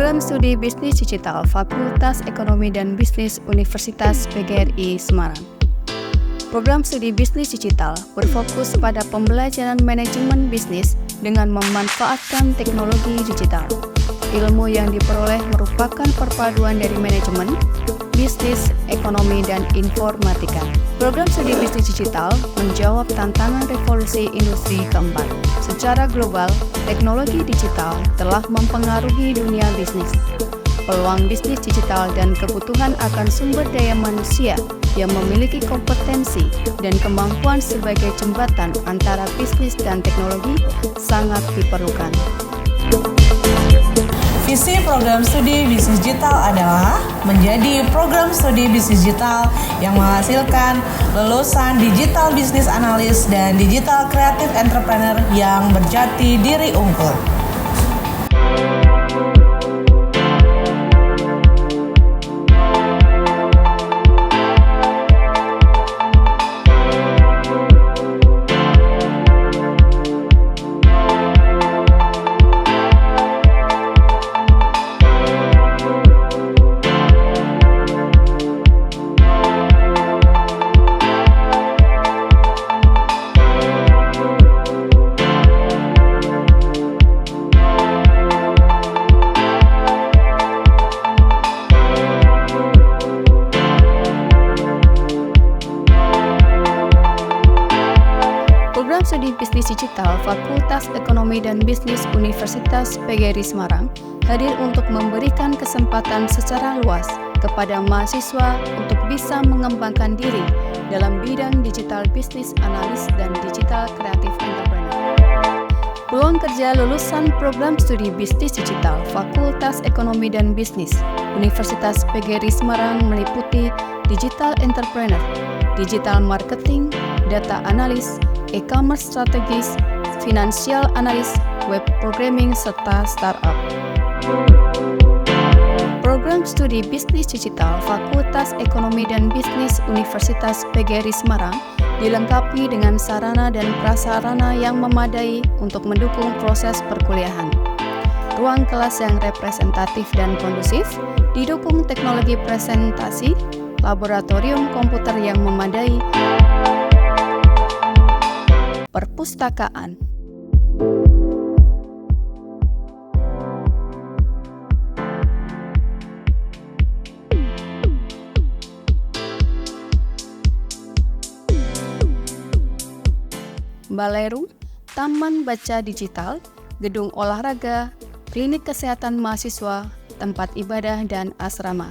Program Studi Bisnis Digital Fakultas Ekonomi dan Bisnis Universitas PGRI Semarang. Program Studi Bisnis Digital berfokus pada pembelajaran manajemen bisnis dengan memanfaatkan teknologi digital. Ilmu yang diperoleh merupakan perpaduan dari manajemen, bisnis, ekonomi, dan informatika. Program studi bisnis digital menjawab tantangan revolusi industri keempat. Secara global, teknologi digital telah mempengaruhi dunia bisnis. Peluang bisnis digital dan kebutuhan akan sumber daya manusia yang memiliki kompetensi dan kemampuan sebagai jembatan antara bisnis dan teknologi sangat diperlukan. Visi program studi bisnis digital adalah menjadi program studi bisnis digital yang menghasilkan lulusan digital business analyst dan digital creative entrepreneur yang berjati diri unggul. Program Studi Bisnis Digital Fakultas Ekonomi dan Bisnis Universitas PGRI Semarang hadir untuk memberikan kesempatan secara luas kepada mahasiswa untuk bisa mengembangkan diri dalam bidang digital bisnis analis dan digital creative entrepreneur. Peluang kerja lulusan Program Studi Bisnis Digital Fakultas Ekonomi dan Bisnis Universitas PGRI Semarang meliputi digital entrepreneur, digital marketing, data analis, e-commerce strategis, financial analis, web programming, serta startup. Program Studi Bisnis Digital Fakultas Ekonomi dan Bisnis Universitas PGRI Semarang dilengkapi dengan sarana dan prasarana yang memadai untuk mendukung proses perkuliahan. Ruang kelas yang representatif dan kondusif, didukung teknologi presentasi, laboratorium komputer yang memadai, perpustakaan. Balerung, taman baca digital, gedung olahraga, klinik kesehatan mahasiswa, tempat ibadah, dan asrama.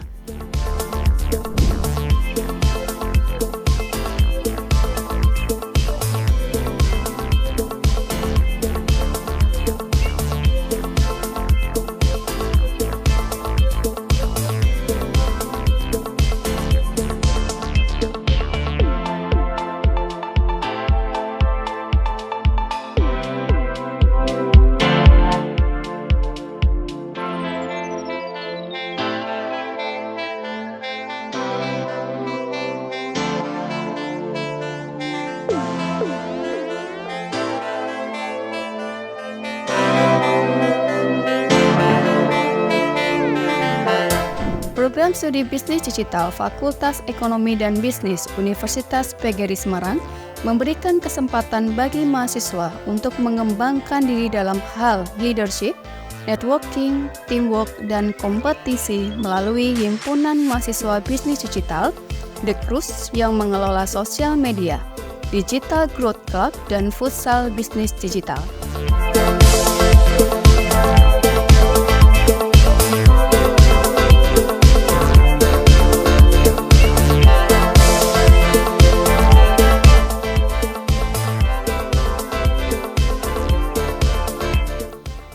Program Studi Bisnis Digital Fakultas Ekonomi dan Bisnis Universitas PGRI Semarang memberikan kesempatan bagi mahasiswa untuk mengembangkan diri dalam hal leadership, networking, teamwork, dan kompetisi melalui Himpunan Mahasiswa Bisnis Digital, The Cruz yang mengelola sosial media, Digital Growth Club, dan Futsal Bisnis Digital.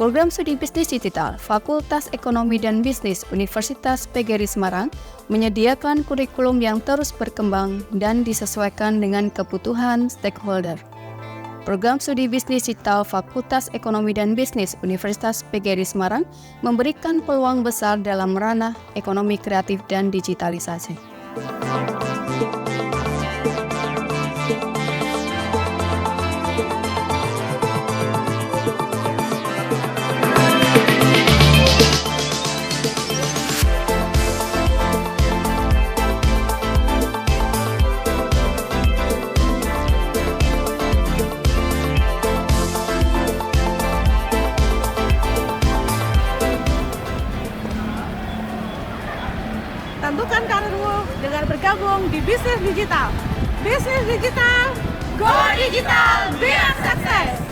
Program Studi Bisnis Digital Fakultas Ekonomi dan Bisnis Universitas PGRI Semarang menyediakan kurikulum yang terus berkembang dan disesuaikan dengan kebutuhan stakeholder. Program Studi Bisnis Digital Fakultas Ekonomi dan Bisnis Universitas PGRI Semarang memberikan peluang besar dalam ranah ekonomi kreatif dan digitalisasi. memajukan karirmu dengan bergabung di bisnis digital. Bisnis digital, go digital, biar sukses!